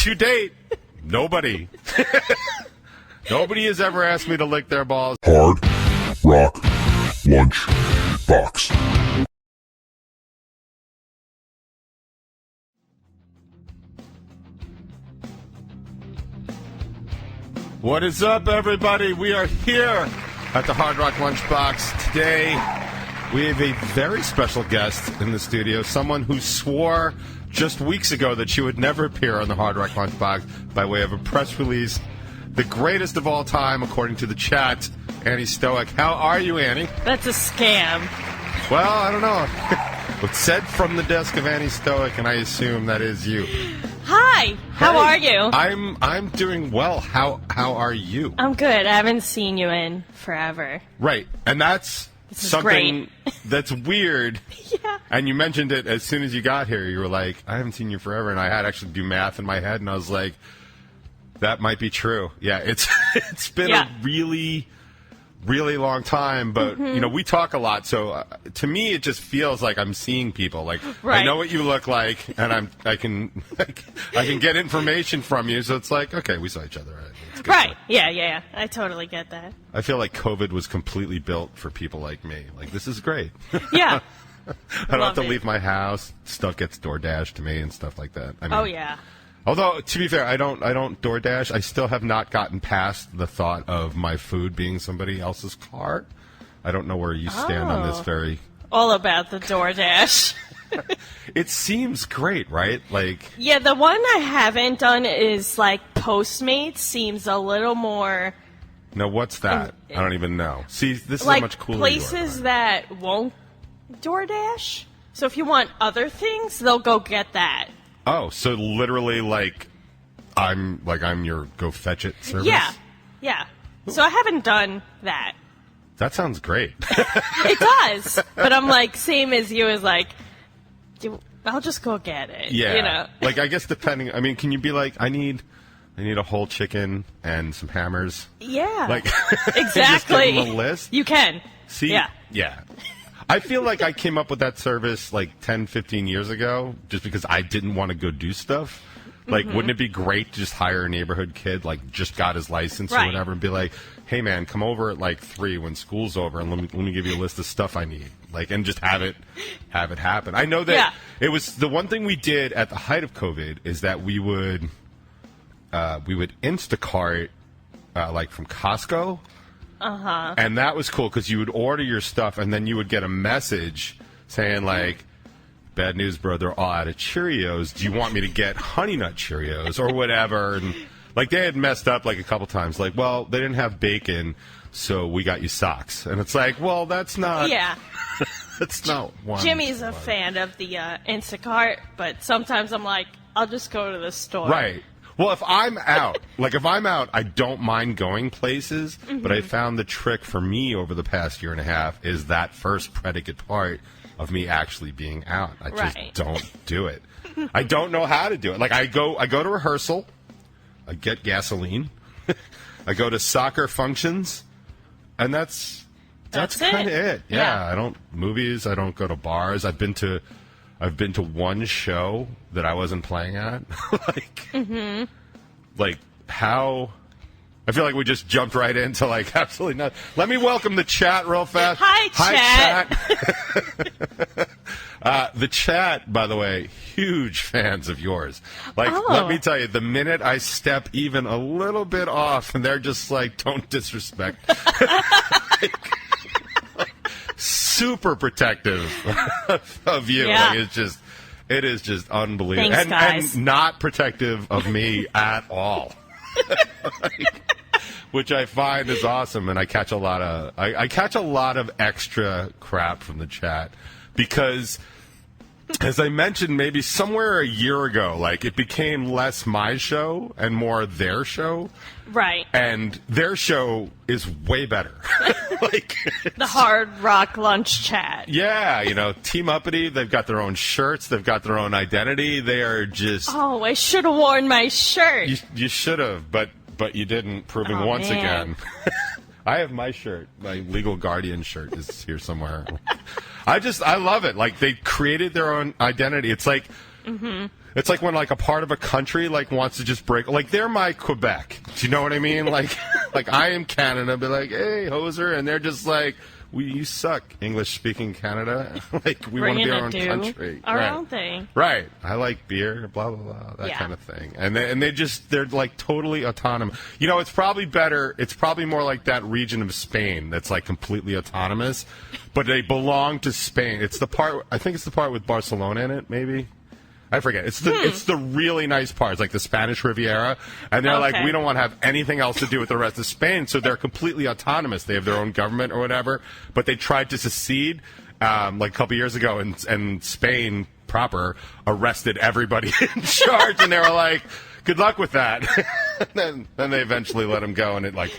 to date, nobody. Nobody has ever asked me to lick their balls. Hard Rock Lunchbox. What is up, everybody? We are here at the Hard Rock Lunchbox. Today, we have a very special guest in the studio, someone who swore just weeks ago that she would never appear on the Hard Rock Lunchbox by way of a press release. The greatest of all time, according to the chat, Annie Stoic. How are you, Annie? That's a scam. Well, I don't know. It's said from the desk of Annie Stoic, and I assume that is you. Hi. How are you? I'm doing well. How are you? I'm good. I haven't seen you in forever. Right, and that's something that's weird. Yeah. And you mentioned it as soon as you got here. You were like, I haven't seen you forever, and I had to actually do math in my head, and I was like, that might be true. Yeah, it's been a really, really long time, but you know, we talk a lot, so to me it just feels like I'm seeing people. Like I know what you look like, and I can get information from you. So it's like, okay, we saw each other. Right? Yeah. I totally get that. I feel like COVID was completely built for people like me. Like, this is great. Yeah. I don't have to leave my house. Stuff gets DoorDashed to me and stuff like that. I mean, oh yeah. Although, to be fair, I don't DoorDash. I still have not gotten past the thought of my food being somebody else's car. I don't know where you stand on this very... All about the DoorDash. It seems great, right? Like... Yeah, the one I haven't done is, like, Postmates seems a little more... No, what's that? I don't even know. See, this is like how much cooler places you are. that won't DoorDash. So if you want other things, they'll go get that. Oh, so literally, like I'm your go fetch it service? Yeah. So I haven't done that. That sounds great. It does, but I'm like, same as you, is like, I'll just go get it. Yeah. You know? Like, I guess depending, I mean, can you be like, I need a whole chicken and some hammers? Yeah. Like, exactly. Just give them a list? You can. See? Yeah. I feel like I came up with that service like 10, 15 years ago just because I didn't want to go do stuff. Like, wouldn't it be great to just hire a neighborhood kid, like, just got his license or whatever, and be like, hey, man, come over at, like, 3 when school's over, and let me give you a list of stuff I need. Like, and just have it happen. I know that it was the one thing we did at the height of COVID is that we would Instacart, like, from Costco. Uh-huh. And that was cool because you would order your stuff and then you would get a message saying, like, bad news, bro, they're all out of Cheerios. Do you want me to get Honey Nut Cheerios or whatever? And, like, they had messed up, like, a couple times. Like, well, they didn't have bacon, so we got you socks. And it's like, well, that's not... Yeah. That's not one. Jimmy's a fan of the Instacart, but sometimes I'm like, I'll just go to the store. Right. Well, if I'm out, I don't mind going places, but I found the trick for me over the past year and a half is that first predicate part of me actually being out. I just don't do it. I don't know how to do it. Like, I go to rehearsal, I get gasoline, I go to soccer functions, and that's kind of it. Yeah, I don't movies, I don't go to bars. I've been to one show that I wasn't playing at. Like how... I feel like we just jumped right into, like, absolutely not. Let me welcome the chat real fast. Hi, chat. The chat, by the way, huge fans of yours. Like, let me tell you, the minute I step even a little bit off, and they're just like, don't disrespect. Super protective of you. Yeah. Like, it is just unbelievable. Thanks, guys. And not protective of me at all. Which I find is awesome, and I catch a lot of extra crap from the chat because, as I mentioned, maybe somewhere a year ago, like, it became less my show and more their show. Right. And their show is way better. Like, the Hard Rock Lunch Chat. Yeah, you know, Team Uppity, they've got their own shirts, they've got their own identity. They are just... Oh, I should have worn my shirt. You should have, but you didn't, proving once again. I have my shirt. My legal guardian shirt is here somewhere. I love it. Like, they created their own identity. It's like, It's like when like a part of a country like wants to just break. Like they're my Quebec. Do you know what I mean? Like I am Canada, but like, hey, hoser, and they're just like, you suck, English-speaking Canada. Like we want to be our own country, our own thing. Right. I like beer, blah blah blah, that kind of thing. And they're like totally autonomous. You know, it's probably better. It's probably more like that region of Spain that's like completely autonomous, but they belong to Spain. It's the part. I think it's the part with Barcelona in it, maybe. I forget. It's the really nice parts, like the Spanish Riviera, and they're like, we don't want to have anything else to do with the rest of Spain, so they're completely autonomous. They have their own government or whatever, but they tried to secede like a couple years ago, and Spain proper arrested everybody in charge, and they were like, good luck with that. And then they eventually let them go, and it like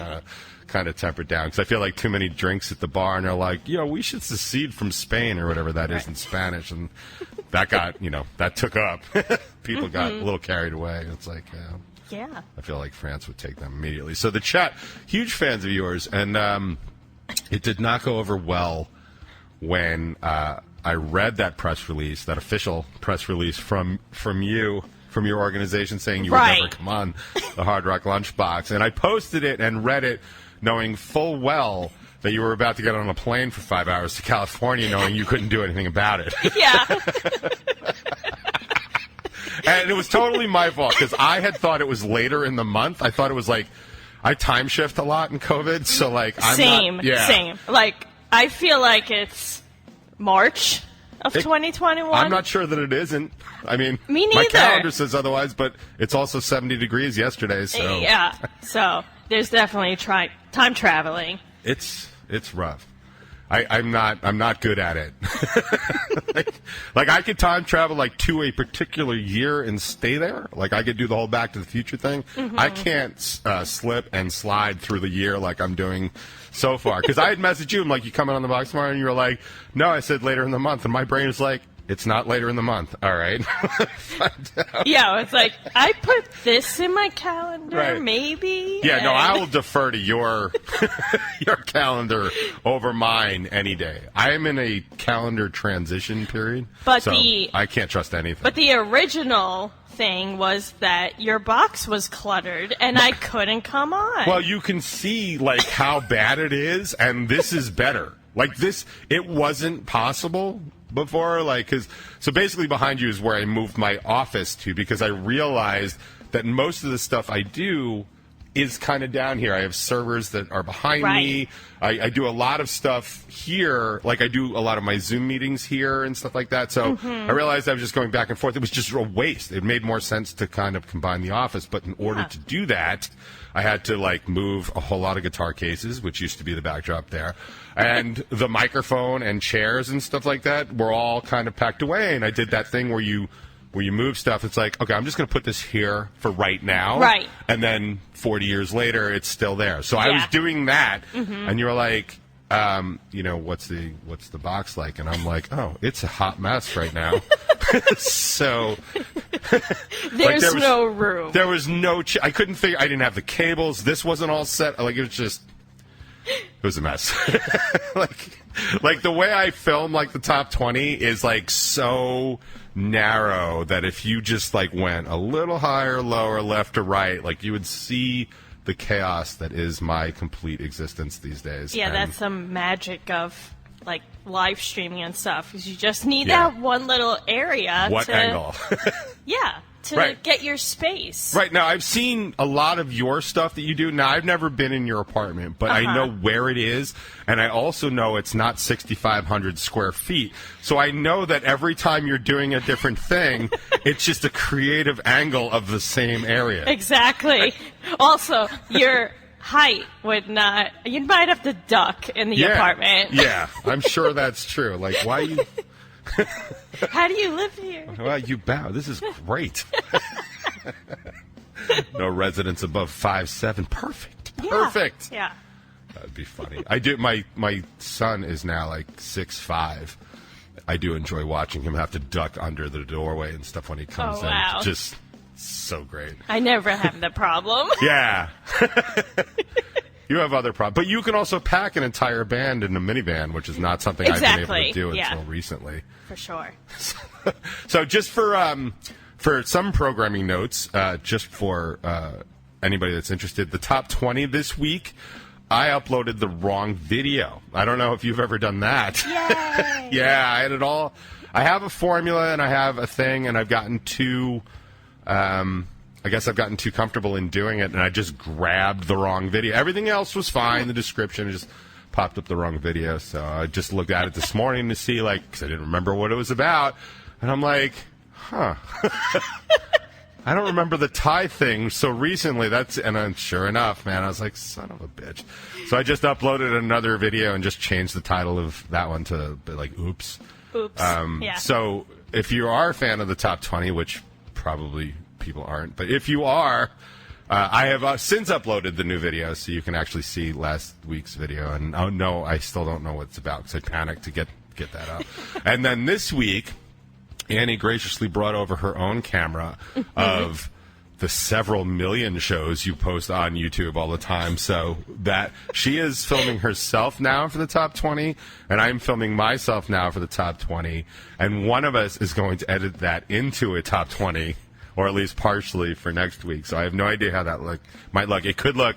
kind of tempered down because I feel like too many drinks at the bar, and they're like, we should secede from Spain or whatever that is in Spanish, and that got, that took up. People got a little carried away. It's like, I feel like France would take them immediately. So the chat, huge fans of yours, and it did not go over well when I read that press release, that official press release from you. From your organization saying you would never come on the Hard Rock Lunchbox. And I posted it and read it knowing full well that you were about to get on a plane for 5 hours to California knowing you couldn't do anything about it. Yeah. And it was totally my fault because I had thought it was later in the month. I thought it was like, I time shift a lot in COVID, so like I'm Same. Like, I feel like it's March of 2021. I'm not sure that it isn't. I mean, me neither. My calendar says otherwise, but it's also 70 degrees yesterday, so yeah. So there's definitely time traveling. It's rough. I'm not good at it. like I could time travel like to a particular year and stay there. Like I could do the whole Back to the Future thing. I can't slip and slide through the year like I'm doing so far. Because I had messaged you, I'm like, you coming on the box tomorrow? And you were like, no, I said later in the month. And my brain is like, it's not later in the month. All right. Yeah, it's like, I put this in my calendar, maybe. Yeah, no, I will defer to your your calendar over mine any day. I am in a calendar transition period, so I can't trust anything. But the original thing was that your box was cluttered, and I couldn't come on. Well, you can see, like, how bad it is, and this is better. Like, this, it wasn't possible before, like, so basically behind you is where I moved my office to because I realized that most of the stuff I do is kind of down here. I have servers that are behind me. I do a lot of stuff here. Like I do a lot of my Zoom meetings here and stuff like that. So I realized I was just going back and forth. It was just a waste. It made more sense to kind of combine the office. But in order to do that, I had to like move a whole lot of guitar cases, which used to be the backdrop there. And the microphone and chairs and stuff like that were all kind of packed away. And I did that thing where you move stuff. It's like, okay, I'm just going to put this here for right now. Right. And then 40 years later, it's still there. So I was doing that. And you were like, what's the box like? And I'm like, oh, it's a hot mess right now. So there's no room. There was no, I couldn't figure, I didn't have the cables. This wasn't all set. Like, it was just, it was a mess. like the way I film like the top 20 is like so narrow that if you just like went a little higher, lower, left or right, like you would see the chaos that is my complete existence these days. Yeah, that's some magic of like live streaming and stuff because you just need that one little area. What angle? To get your space. Right. Now, I've seen a lot of your stuff that you do. Now, I've never been in your apartment, but I know where it is, and I also know it's not 6,500 square feet. So I know that every time you're doing a different thing, it's just a creative angle of the same area. Exactly. Also, your height would not... You might have to duck in the apartment. Yeah, I'm sure that's true. Like, why you... How do you live here? Well, you bow. This is great. No residents above 5'7". Perfect. Perfect. Yeah. That'd be funny. I do. My son is now like 6'5". I do enjoy watching him have to duck under the doorway and stuff when he comes in. Wow. Just so great. I never have the problem. Yeah. You have other problems. But you can also pack an entire band in a minivan, which is not something I've been able to do until recently. For sure. So just for for some programming notes, just for anybody that's interested, the top 20 this week, I uploaded the wrong video. I don't know if you've ever done that. Yay! Yeah, I had it all. I have a formula and I have a thing, and I've gotten too, I guess I've gotten too comfortable in doing it, and I just grabbed the wrong video. Everything else was fine. The description just popped up the wrong video, so I just looked at it this morning to see, like, because I didn't remember what it was about, and I'm like, huh. I don't remember the tie thing so recently. And then sure enough, man, I was like, son of a bitch. So I just uploaded another video and just changed the title of that one to like, oops. Oops. Yeah. So if you are a fan of the top 20, which probably people aren't, but if you are, I have since uploaded the new video, so you can actually see last week's video. And oh no, I still don't know what it's about because I panicked to get that up. And then this week, Annie graciously brought over her own camera of the several million shows you post on YouTube all the time. So that she is filming herself now for the top 20, and I'm filming myself now for the top 20. And one of us is going to edit that into a top 20, or at least partially, for next week. So I have no idea how that might look. It could look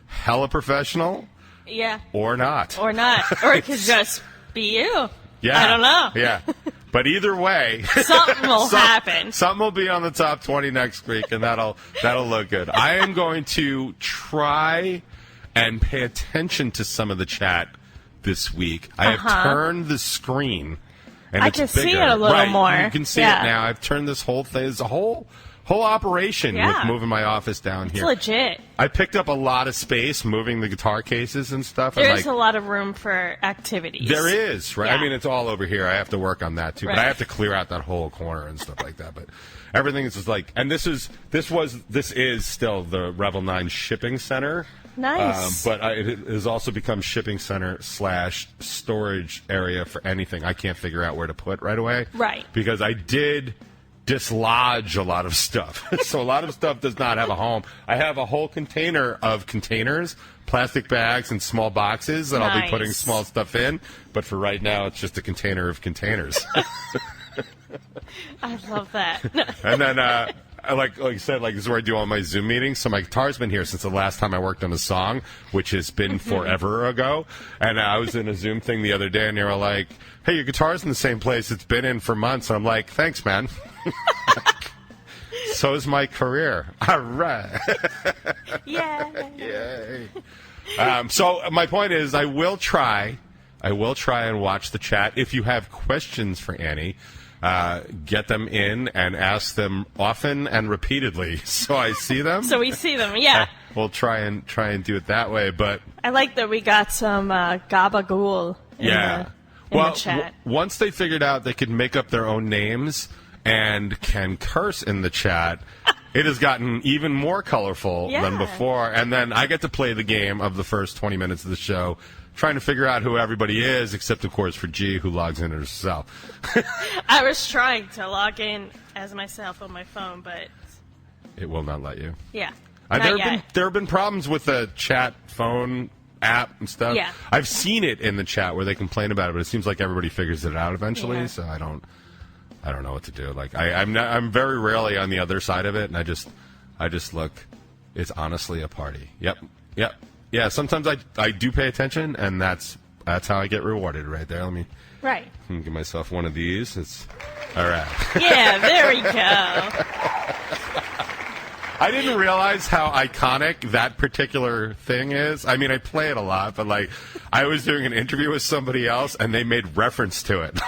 hella professional. Yeah. Or not. Or not. Or it could just be you. Yeah. I don't know. Yeah. But either way, something will happen. Something will be on the top 20 next week, and that'll look good. I am going to try and pay attention to some of the chat this week. I have turned the screen, and I it's can bigger. see it a little more. You can see it now. I've turned this whole thing. It's a whole operation with moving my office down here. It's legit. I picked up a lot of space moving the guitar cases and stuff. There's a lot of room for activities. There is, right? Yeah. I mean, it's all over here. I have to work on that too, but I have to clear out that whole corner and stuff like that. But everything is just like, and this is still the Revel 9 shipping center. Nice. But it has also become shipping center / storage area for anything I can't figure out where to put right away. Right. Because I did dislodge a lot of stuff. So a lot of stuff does not have a home. I have a whole container of containers, plastic bags, and small boxes that I'll be putting small stuff in. But for right now, it's just a container of containers. I love that. And then, like I said, this is where I do all my Zoom meetings. So my guitar's been here since the last time I worked on a song, which has been forever ago. And I was in a Zoom thing the other day, and they were like, hey, your guitar's in the same place it's been in for months. And I'm like, thanks, man. So is my career. All right. Yay. Yay. So my point is, I will try and watch the chat. If you have questions for Annie, get them in and ask them often and repeatedly, so I see them. So we see them, yeah. We'll try and do it that way. But I like that we got some gabagool in the chat. Once they figured out they could make up their own names and can curse in the chat, it has gotten even more colorful than before. And then I get to play the game of the first 20 minutes of the show, trying to figure out who everybody is, except, of course, for G, who logs in herself. I was trying to log in as myself on my phone, but it will not let you. Yeah. There have been problems with the chat phone app and stuff. Yeah. I've seen it in the chat where they complain about it, but it seems like everybody figures it out eventually. Yeah. So I don't know what to do. Like I'm very rarely on the other side of it, and I just look. It's honestly a party. Yep. Yeah. Sometimes I do pay attention, and that's how I get rewarded right there. Let me give myself one of these. It's all right. Yeah. There we go. I didn't realize how iconic that particular thing is. I mean, I play it a lot, but I was doing an interview with somebody else, and they made reference to it.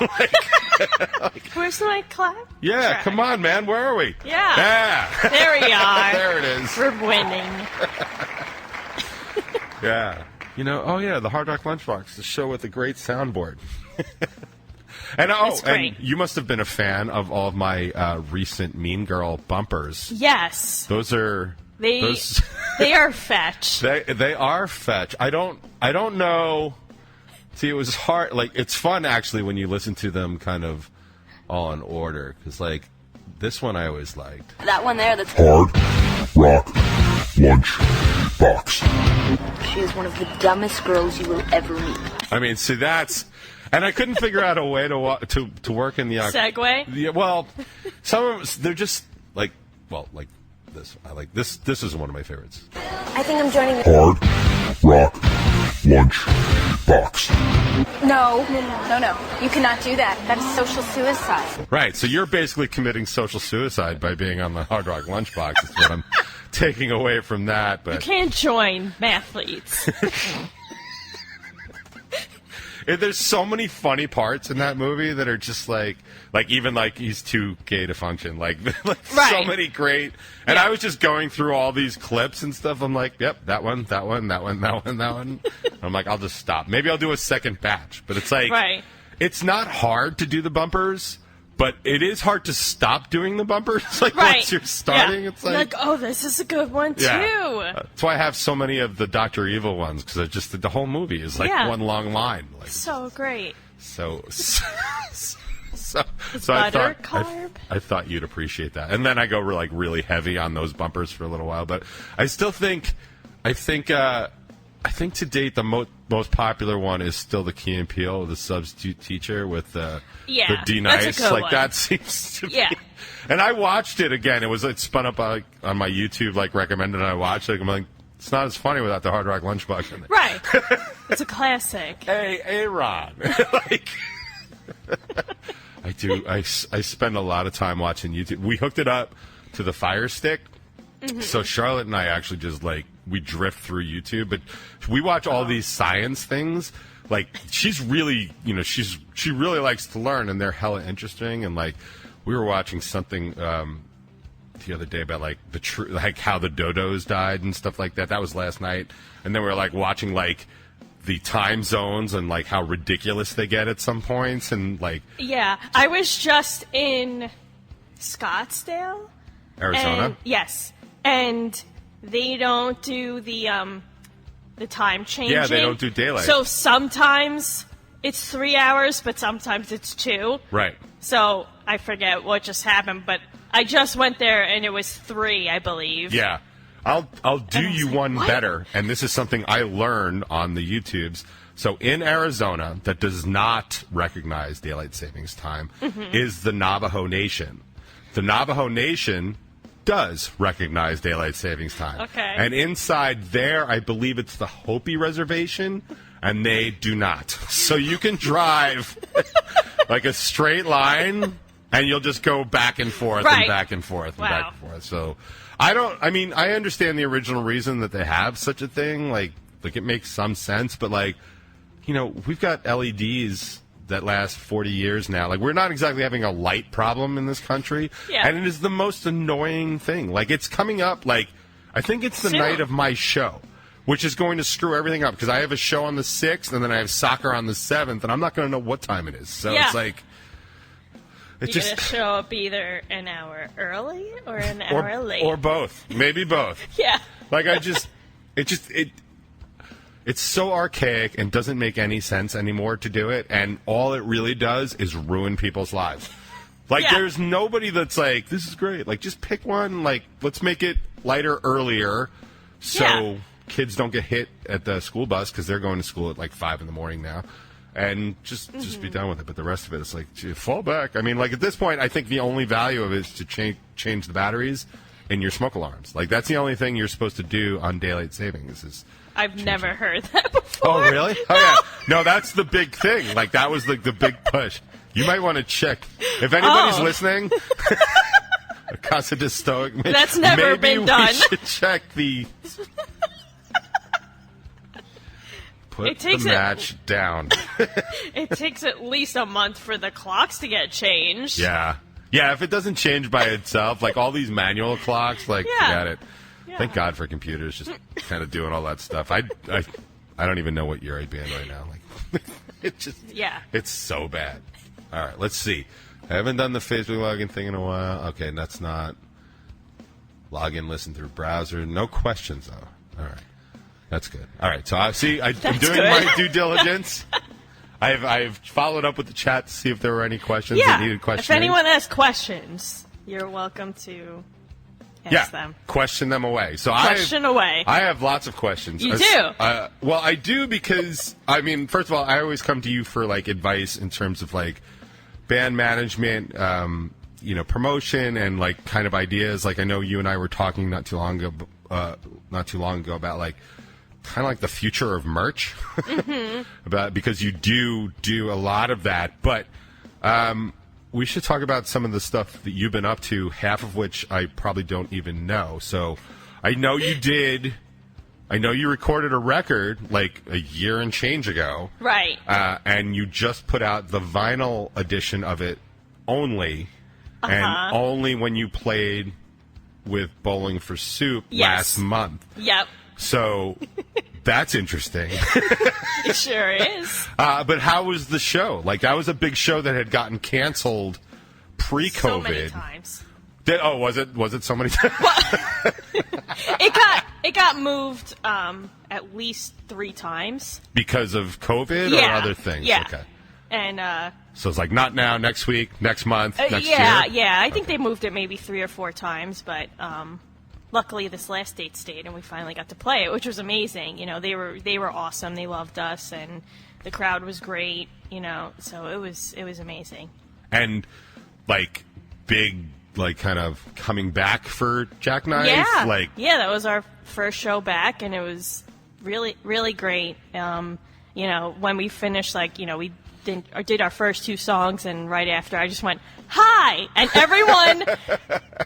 Where's my clap? Yeah, come on, man. Where are we? Yeah. There we are. There it is. We're winning. Yeah. The Hard Rock Lunchbox, the show with a great soundboard. And and you must have been a fan of all of my recent Mean Girl bumpers. Yes. Those are they are fetch. They are fetch. I don't know. See, it was hard. It's fun actually when you listen to them kind of all in order, because this one I always liked. That one there, that's Hard Rock Lunchbox. She is one of the dumbest girls you will ever meet. I mean, see, that's. And I couldn't figure out a way to work in the segue. Yeah, well, some of them, they're just like this. I like this. This is one of my favorites. I think I'm joining the... Hard Rock Lunchbox. No. You cannot do that. That is social suicide. Right. So you're basically committing social suicide by being on the Hard Rock Lunchbox. Is what I'm taking away from that. But You can't join mathletes. there's so many funny parts in that movie that are just like even like he's too gay to function. Like so Right. many great. And I was just going through all these clips and stuff. I'm like, yep, that one. I'm like, I'll just stop. Maybe I'll do a second batch. But it's like, Right. It's not hard to do the bumpers, but it is hard to stop doing the bumpers. Like Right. once you're starting, Yeah. it's like, oh, this is a good one too. That's why I have so many of the Dr. Evil ones, because just the whole movie is like Yeah. one long line. Like, So great. so butter I carb? I thought you'd appreciate that. And then I go like really heavy on those bumpers for a little while, but I still think I think to date the most popular one is still the Key and Peele, the substitute teacher with the D that's a Nice. good Like one. that seems to Yeah. be. And I watched it again. It spun up on my YouTube, like recommended, and I watched it. I'm like, it's not as funny without the Hard Rock Lunchbox in there. Right. It's a classic. Hey, Ron. Like, I do. I spend a lot of time watching YouTube. We hooked it up to the Fire Stick, so Charlotte and I actually just we drift through YouTube, but we watch all these science things. Like she's really, she really likes to learn, and they're hella interesting. And like we were watching something the other day about like how the dodos died and stuff like that. That was last night, and then we were like watching like the time zones and like how ridiculous they get at some points, and like Yeah, I was just in Scottsdale, Arizona. and, yes, and they don't do the time changing. Yeah, they don't do daylight. So sometimes it's 3 hours, but sometimes it's 2. Right. So I forget what just happened, but I just went there and it was 3, I believe. Yeah. I'll do And I was you like, one what? better, and this is something I learned on the YouTubes. So in Arizona, that does not recognize daylight savings time, is the Navajo Nation. The Navajo Nation does recognize daylight savings time. Okay. And inside there, I believe it's the Hopi Reservation, and they do not. So you can drive like a straight line, and you'll just go back and forth and Right. back and forth and Wow. back and forth. So I understand the original reason that they have such a thing. Like it makes some sense, but we've got LEDs that last 40 years now. Like, we're not exactly having a light problem in this country. Yeah. And it is the most annoying thing. Like, it's coming up, I think it's the Soon. night of my show, which is going to screw everything up, because I have a show on the 6th, and then I have soccer on the 7th, and I'm not going to know what time it is. So Yeah. it's like... You're going to show up either an hour early or an hour late. Or both. Maybe both. Yeah. Like, it's so archaic and doesn't make any sense anymore to do it, and all it really does is ruin people's lives. Like, Yeah. there's nobody that's like, this is great. Like, just pick one. Like, let's make it lighter earlier so Yeah. kids don't get hit at the school bus, because they're going to school at 5 in the morning now. And just be done with it. But the rest of it is gee, fall back. I mean, at this point, I think the only value of it is to change the batteries in your smoke alarms. Like, that's the only thing you're supposed to do on daylight savings is... I've never heard that before. Oh, really? Oh, yeah. No, that's the big thing. Like, that was the big push. You might want to check. If anybody's listening, Casa de Stoic, That's never maybe been done. we should check the... Put It takes the it- match down. It takes at least a month for the clocks to get changed. Yeah. Yeah, if it doesn't change by itself, like all these manual clocks, Yeah. forget it. Yeah. Thank God for computers just kind of doing all that stuff. I don't even know what year I'd be in right now. Like, it's so bad. All right, let's see. I haven't done the Facebook login thing in a while. Okay, that's not log in, listen through browser. No questions though. All right, that's good. All right, so I'm doing good. my due diligence. I've followed up with the chat to see if there were any questions that needed If questioning. anyone has questions, you're welcome to ask them. Question them away. So Question away. I have lots of questions. You do? Well, I do because, first of all, I always come to you for, advice in terms of, band management, promotion and like kind of ideas. Like I know you and I were talking not too long ago about like kind of like the future of merch, about because you do a lot of that. But we should talk about some of the stuff that you've been up to, half of which I probably don't even know. So I know you did. I know you recorded a record like a year and change ago. Right. And you just put out the vinyl edition of it only. And only when you played with Bowling for Soup last month. Yep. So that's interesting. It sure is. But how was the show? Like, that was a big show that had gotten canceled pre-COVID. So many times. Was it so many times? It got moved at least 3 times. Because of COVID or other things? Yeah. Okay. And so it's like not now, next week, next month, next year? Yeah. I think they moved it maybe 3 or 4 times, but luckily this last date stayed, and we finally got to play it, which was amazing. They were awesome. They loved us, and the crowd was great. So it was amazing. And like big, like kind of coming back for Jackknife. Yeah, that was our first show back, and it was really, really great. When we finished, we did our first 2 songs, and right after I just went, "Hi!" And everyone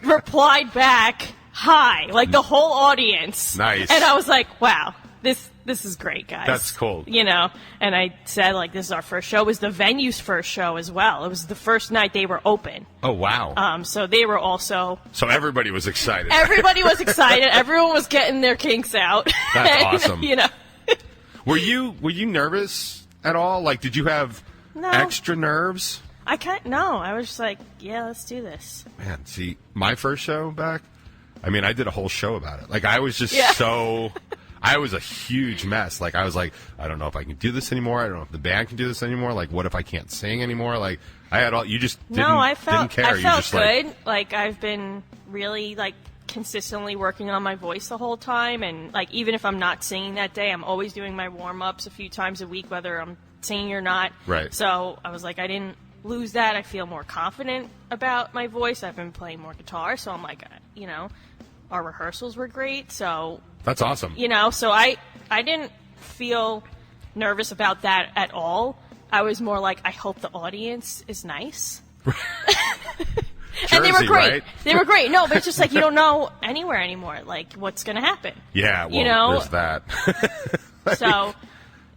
replied back, "Hi!" Like the whole audience. Nice. And I was like, "Wow, this is great, guys." That's cool. And I said, this is our first show. It was the venue's first show as well. It was the first night they were open. Oh, wow. So they were also... So everybody was excited. Everybody was excited. Everyone was getting their kinks out. That's awesome. Were you nervous at all? Like, did you have extra nerves? No. I was just like, yeah, let's do this. Man, see, my first show back, I did a whole show about it. Like, I was just I was a huge mess. Like, I was like, I don't know if I can do this anymore. I don't know if the band can do this anymore. Like, what if I can't sing anymore? Like, I had all, you just didn't care. I felt good. Like, I've been really, consistently working on my voice the whole time. And, even if I'm not singing that day, I'm always doing my warm-ups a few times a week, whether I'm singing or not. Right. So I was like, I didn't lose that. I feel more confident about my voice. I've been playing more guitar. So I'm like, our rehearsals were great. So... That's awesome. So I didn't feel nervous about that at all. I was more like, I hope the audience is nice. And they were great. Right? They were great. No, but it's just you don't know anywhere anymore, what's going to happen. Yeah, well, there's that. So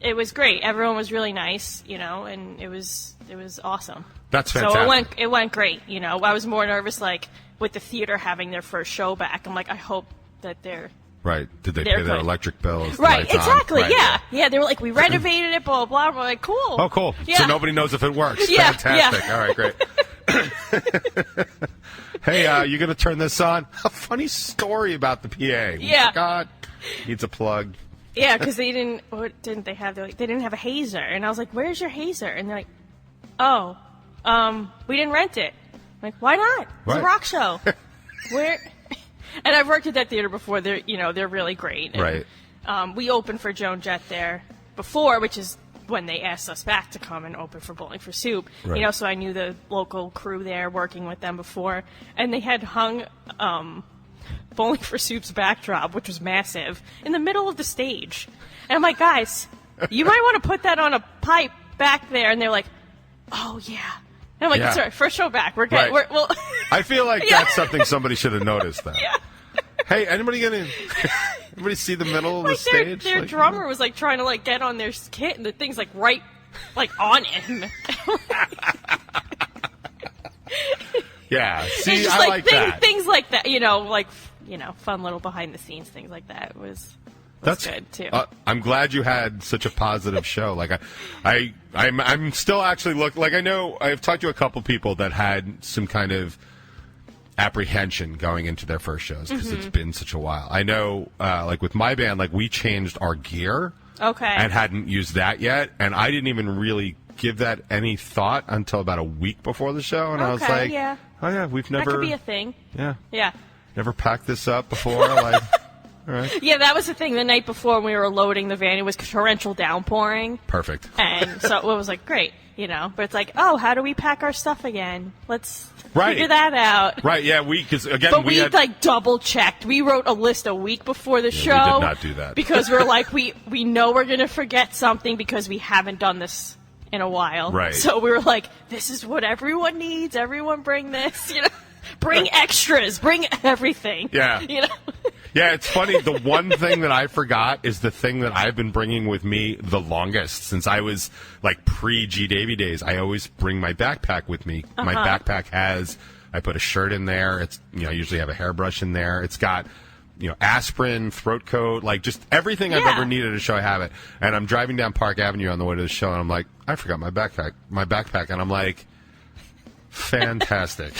it was great. Everyone was really nice, and it was awesome. That's fantastic. So it went great. I was more nervous, with the theater having their first show back. I'm like, I hope that they're... Right. Did they pay their electric bills? Right, exactly, right, yeah. Yeah, they were like, we renovated it, blah, blah, blah. We're like, cool. Oh, cool. Yeah. So nobody knows if it works. Yeah, Fantastic. yeah. All right, great. Hey, you going to turn this on? A funny story about the PA. Yeah. God, needs a plug. Yeah, because they didn't, what didn't they have? They didn't have a hazer. And I was like, where's your hazer? And they're like, oh, we didn't rent it. I'm like, why not? It's a rock show. Where... And I've worked at that theater before. They're really great. And, right. We opened for Joan Jett there before, which is when they asked us back to come and open for Bowling for Soup. Right. So I knew the local crew there, working with them before, and they had hung Bowling for Soup's backdrop, which was massive, in the middle of the stage. And I'm like, guys, you might want to put that on a pipe back there. And they're like, oh yeah. And I'm like, sorry, first show back. We're good. Right. Well, I feel like that's something somebody should have noticed, though. Yeah. Hey, anybody see the middle of the stage? Their drummer was trying to get on their kit, and the thing's right on him. Yeah. See, it's just I like that. Things like that, fun little behind the scenes things like that was good too. I'm glad you had such a positive show. I'm still actually I know I've talked to a couple people that had some kind of apprehension going into their first shows because it's been such a while. I know, with my band, we changed our gear. Okay. And hadn't used that yet, and I didn't even really give that any thought until about a week before the show, and I was like, oh yeah, we've never... That could be a thing. Yeah. Yeah. Never packed this up before, all All right. Yeah, that was the thing. The night before when we were loading the van, it was torrential downpouring. Perfect. And so it was like, great, But it's like, oh, how do we pack our stuff again? Let's Right. figure that out. Right, yeah, because again, But we had... double checked. We wrote a list a week before the show. We did not do that. Because we're like, we know we're going to forget something because we haven't done this in a while. Right. So we were like, this is what everyone needs. Everyone bring this, Bring extras. Bring everything. Yeah. Yeah, it's funny. The one thing that I forgot is the thing that I've been bringing with me the longest since I was like pre-G Davy days. I always bring my backpack with me. My backpack I put a shirt in there. It's, I usually have a hairbrush in there. It's got, aspirin, throat coat, like just everything I've ever needed to show I have it. And I'm driving down Park Avenue on the way to the show, and I'm like, I forgot my backpack. And I'm like, fantastic.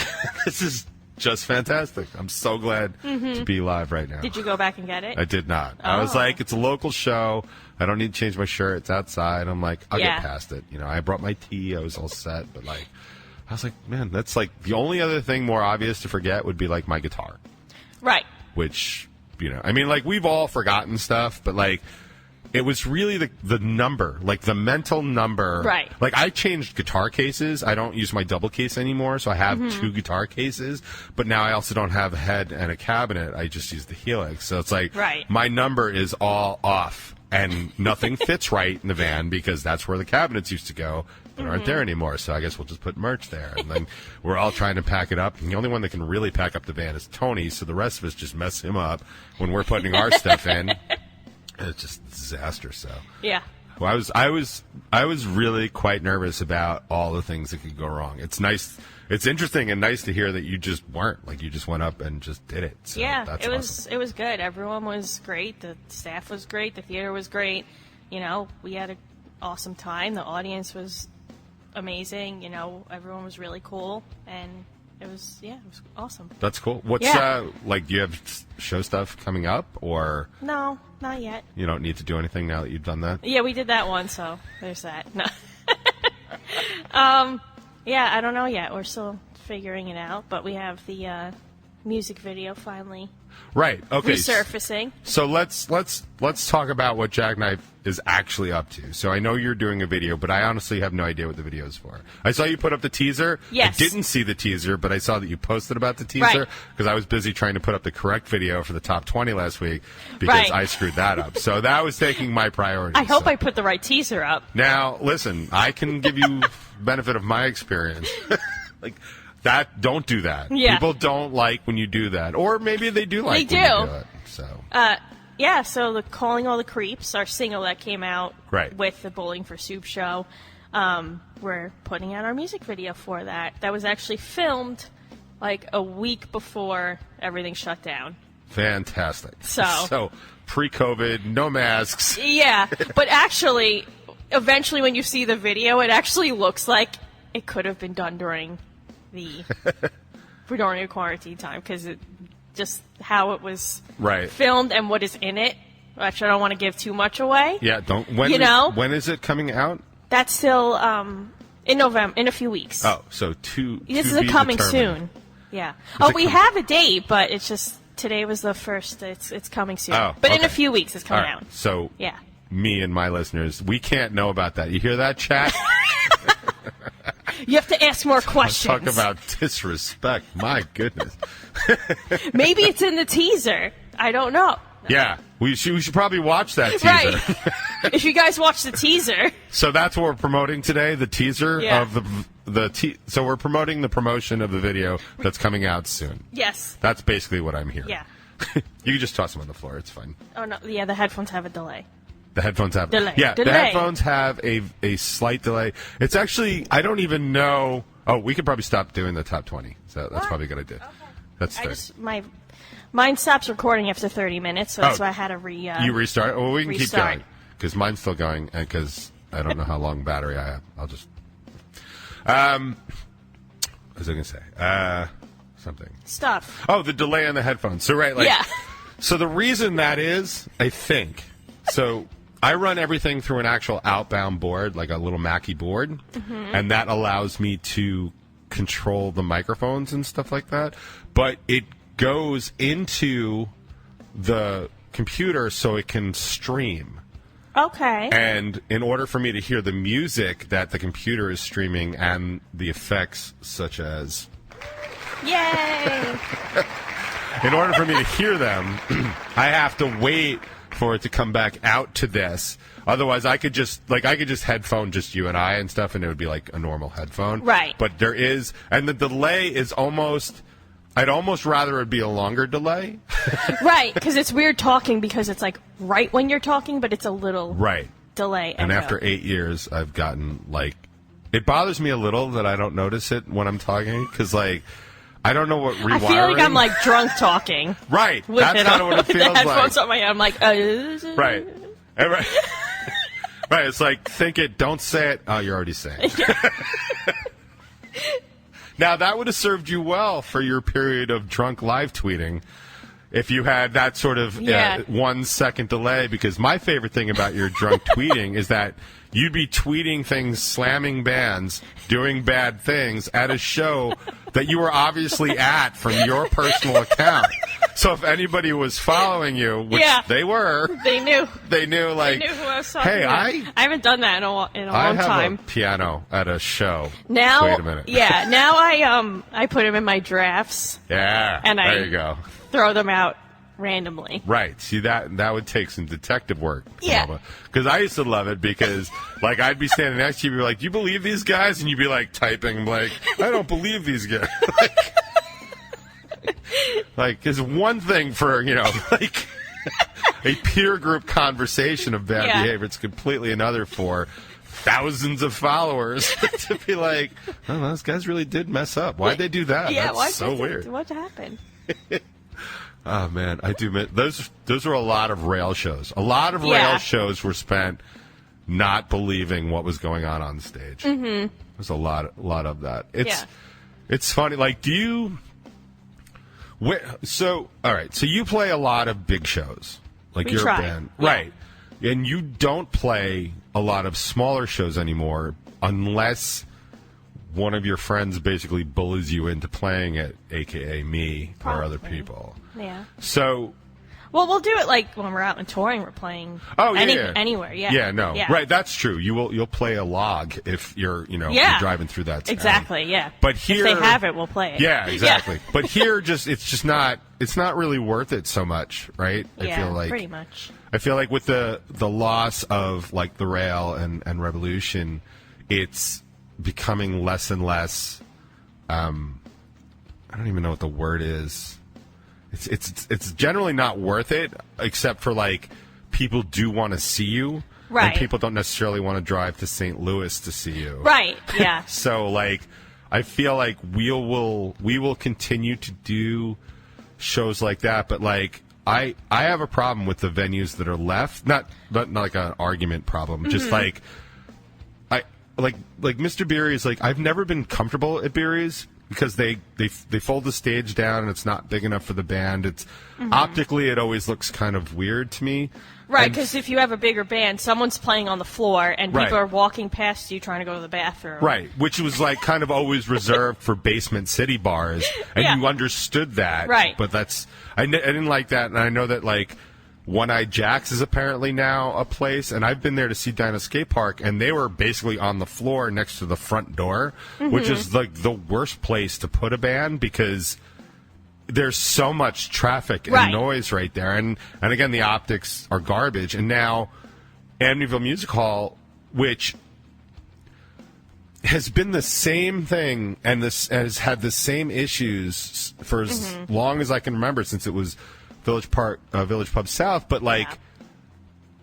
This is just fantastic. I'm so glad to be live right now. Did you go back and get it? I did not. I was like, it's a local show. I don't need to change my shirt. It's outside. I'm like, I'll get past it. I brought my tea. I was all set. But like, I was like, man, that's like the only other thing more obvious to forget would be like my guitar. Right. Which, I mean, like we've all forgotten stuff, but like, it was really the number, like the mental number. Right. Like I changed guitar cases. I don't use my double case anymore, so I have 2 guitar cases. But now I also don't have a head and a cabinet. I just use the Helix. So it's like my number is all off, and nothing fits right in the van because that's where the cabinets used to go, but aren't there anymore. So I guess we'll just put merch there. And then we're all trying to pack it up. And the only one that can really pack up the van is Tony, so the rest of us just mess him up when we're putting our stuff in. It's just a disaster. So yeah, well, I was really quite nervous about all the things that could go wrong. It's nice, it's interesting and nice to hear that you just weren't, like you just went up and just did it. So yeah, that's it awesome. was good. Everyone was great. The staff was great. The theater was great. We had an awesome time. The audience was amazing. Everyone was really cool, and it was awesome. That's cool. What's like? Do you have show stuff coming up, or no? Not yet. You don't need to do anything now that you've done that? Yeah, we did that one, so there's that. No. Yeah, I don't know yet. We're still figuring it out, but we have the music video finally right. Okay. resurfacing. So let's talk about what Jackknife is actually up to. So I know you're doing a video, but I honestly have no idea what the video is for. I saw you put up the teaser. Yes. I didn't see the teaser, but I saw that you posted about the teaser because I was busy trying to put up the correct video for the top 20 last week because I screwed that up. So that was taking my priority. I hope I put the right teaser up. Now, listen, I can give you benefit of my experience. Like that, don't do that. Yeah. People don't like when you do that, or maybe they do like They when do. you do it. So. Yeah, so the Calling All the Creeps, our single that came out Right. with the Bowling for Soup show, we're putting out our music video for that. That was actually filmed like a week before everything shut down. Fantastic. So pre-COVID, no masks. Yeah, but actually, eventually when you see the video, it actually looks like it could have been done during a quarantine time, because it just how it was filmed and what is in it. Actually, I don't want to give too much away. Yeah, don't. When is it coming out? That's still in November, in a few weeks. Oh, so This is coming soon. Yeah. We have a date, but it's just today was the first. It's coming soon. Oh, but in a few weeks, it's coming out. So yeah. Me and my listeners, we can't know about that. You hear that, chat? You have to ask more questions. Talk about disrespect. My goodness. Maybe it's in the teaser. I don't know. Yeah, we should probably watch that teaser. Right. If you guys watch the teaser. So that's what we're promoting today, the teaser of so we're promoting the promotion of the video that's coming out soon. Yes. That's basically what I'm hearing. Yeah. You can just toss them on the floor. It's fine. Oh, no. Yeah, the headphones have a delay. The headphones have delay. Yeah, delay. The headphones have a slight delay. It's actually, I don't even know. Oh, we could probably stop doing the top 20. So that's probably a good idea. Okay. That's mine stops recording after 30 minutes, so that's why I had to you restart? Well, we can restart. keep going because mine's still going, and because I don't know how long battery I have. I'll just. What was I going to say? Something. Stuff. Oh, the delay on the headphones. So yeah. So the reason that is, I think, so I run everything through an actual outbound board, like a little Mackie board, and that allows me to control the microphones and stuff like that. But it goes into the computer so it can stream. Okay. And in order for me to hear the music that the computer is streaming and the effects such as... Yay! In order for me to hear them, I have to wait for it to come back out to this. Otherwise, I could just headphone just you and I and stuff, and it would be like a normal headphone. Right. But there is, and the delay is almost, I'd almost rather it be a longer delay. Right, because it's weird talking because it's like right when you're talking, but it's a little Right. delay. And after 8 years, I've gotten, like, it bothers me a little that I don't notice it when I'm talking, because, like, I don't know what rewiring... I feel like I'm, like, drunk talking. Right. With That's it kind of on, what it with feels the headphones like. on my head. I'm like, Right. And right. Right, it's like, think it, don't say it. Oh, you're already saying it. Now, that would have served you well for your period of drunk live tweeting if you had that sort of 1 second delay, because my favorite thing about your drunk tweeting is that you'd be tweeting things, slamming bands, doing bad things at a show that you were obviously at from your personal account. So if anybody was following you, which they were, they knew. They knew, like, They knew who I was talking hey, about. I haven't done that in a long have time. a piano at a show. Now, wait a minute. Yeah, now I put them in my drafts. Yeah, And there you go. Throw them out randomly. Right. See, that would take some detective work. Yeah. Because I used to love it because, like, I'd be standing next to you, you'd be like, do you believe these guys? And you'd be, like, typing, like, I don't believe these guys. Like, it's one thing for, like, a peer group conversation of bad behavior. It's completely another for thousands of followers to be like, oh, those guys really did mess up. Why'd they do that? Yeah, That's so weird. What happened? Oh, man, I do miss those were a lot of rail shows. A lot of rail shows were spent not believing what was going on stage. Mm-hmm. There's a lot of that. It's funny. Like, do you... So, all right, so you play a lot of big shows. Like, you're a band. Yeah. Right. And you don't play a lot of smaller shows anymore unless one of your friends basically bullies you into playing it, a.k.a. me or other people. Yeah. So... Well, we'll do it like when we're out and touring. We're playing anywhere. Yeah. Yeah, no. Yeah. Right, that's true. You'll play a log if you're you're driving through that town. Exactly. Yeah. But here, if they have it, we'll play it. Yeah, exactly. Yeah. But here, it's not really worth it so much, right? Yeah, I feel like pretty much. I feel like with the loss of, like, the Rail and Revolution, it's becoming less and less. I don't even know what the word is. It's generally not worth it, except for, like, people do want to see you. Right. And people don't necessarily want to drive to St. Louis to see you. Right, yeah. So, like, I feel like we will continue to do shows like that, but, like, I have a problem with the venues that are left. Not like an argument problem, just like Mr. Beery's, like, I've never been comfortable at Beery's because they fold the stage down and it's not big enough for the band. It's optically it always looks kind of weird to me. Right, because if you have a bigger band, someone's playing on the floor and people are walking past you trying to go to the bathroom. Right, which was, like, kind of always reserved for basement city bars, and you understood that. Right. But I didn't like that, and I know that, like, One-Eyed Jack's is apparently now a place, and I've been there to see Dinah Skate Park, and they were basically on the floor next to the front door, which is, like, the worst place to put a band because there's so much traffic and noise right there. And again, the optics are garbage. And now Amityville Music Hall, which has been the same thing and this has had the same issues for as long as I can remember, since it was Village Pub South, but, like,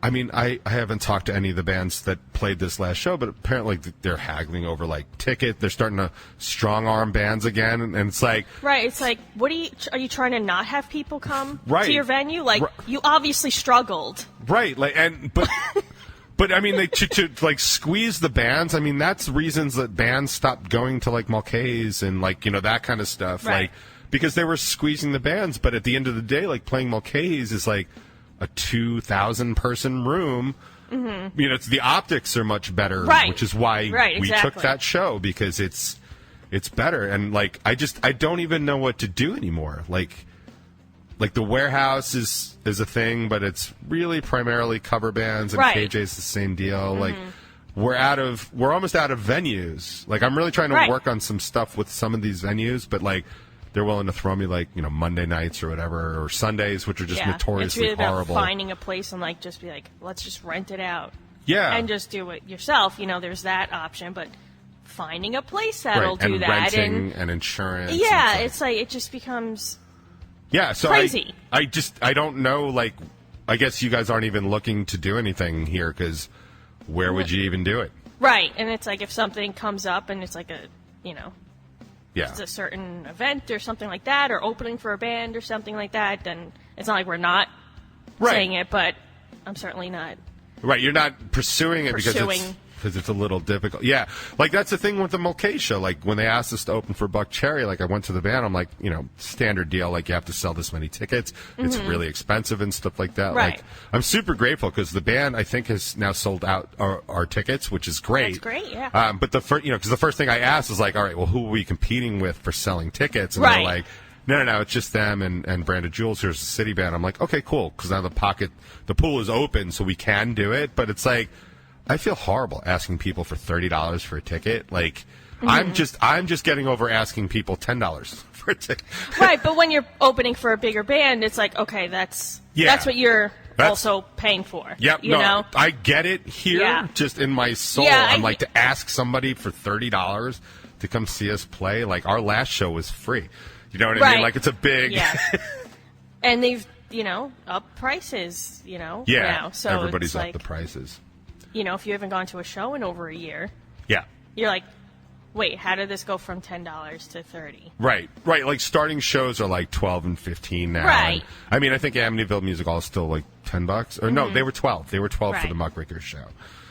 I mean, I haven't talked to any of the bands that played this last show, but apparently they're haggling over, like, ticket. They're starting to strong-arm bands again, and it's like... Right, it's like, are you trying to not have people come Right. to your venue? Like, you obviously struggled. Right, like, but I mean, to like, squeeze the bands, I mean, that's reasons that bands stopped going to, like, Mulcahy's and, like, that kind of stuff. Right. Like, because they were squeezing the bands, but at the end of the day, like, playing Mulcahy's is, like, a 2,000-person room. It's the optics are much better, which is why we took that show, because it's better. And, like, I don't even know what to do anymore. Like, like the Warehouse is a thing, but it's really primarily cover bands, and Right. KJ's the same deal. Like we're almost out of venues. Like I'm really trying to Right. work on some stuff with some of these venues, but like they're willing to throw me like Monday nights or whatever, or Sundays, which are just It's notoriously really about horrible. finding a place and like just be like, let's just rent it out. Yeah. And just do it yourself. There's that option, but finding a place that'll right. do and that renting and insurance. yeah, and it's like it just becomes yeah. So crazy. I don't know. Like, I guess you guys aren't even looking to do anything here because where would you even do it? right. And it's like if something comes up and it's like a Yeah. it's a certain event or something like that, or opening for a band or something like that, then it's not like we're not Right. saying it, but I'm certainly not. Right, you're not pursuing it because it's a little difficult. Yeah, like that's the thing with the Mulcahy show. Like when they asked us to open for Buck Cherry, like I went to the band. I'm like, standard deal. Like you have to sell this many tickets. It's really expensive and stuff like that. Right. Like I'm super grateful because the band I think has now sold out our tickets, which is great. That's great, yeah. But the first, because the first thing I asked was like, all right, well, who are we competing with for selling tickets? And Right. they're like, no, it's just them and Branded Jewels. Here's the city band. I'm like, okay, cool, because now the pool is open, so we can do it. But it's like, I feel horrible asking people for $30 for a ticket. Like, I'm just getting over asking people $10 for a ticket. Right, but when you're opening for a bigger band, it's like, okay, that's what you're also paying for. Yep, you know? I get it here, Yeah. just in my soul. Yeah, I'm like, to ask somebody for $30 to come see us play. Like, our last show was free. You know what I mean? Right. Like, it's a big... Yeah. And they've, up prices, Yeah, now. So everybody's it's up like, the prices. if you haven't gone to a show in over a year, Yeah. you're like, wait, how did this go from $10 to $30? Right. Like starting shows are like 12 and 15 now. Right. And, I mean, I think Amityville Music Hall is still like $10. Or no, they were 12. They were 12 for Right. the Muckrakers show.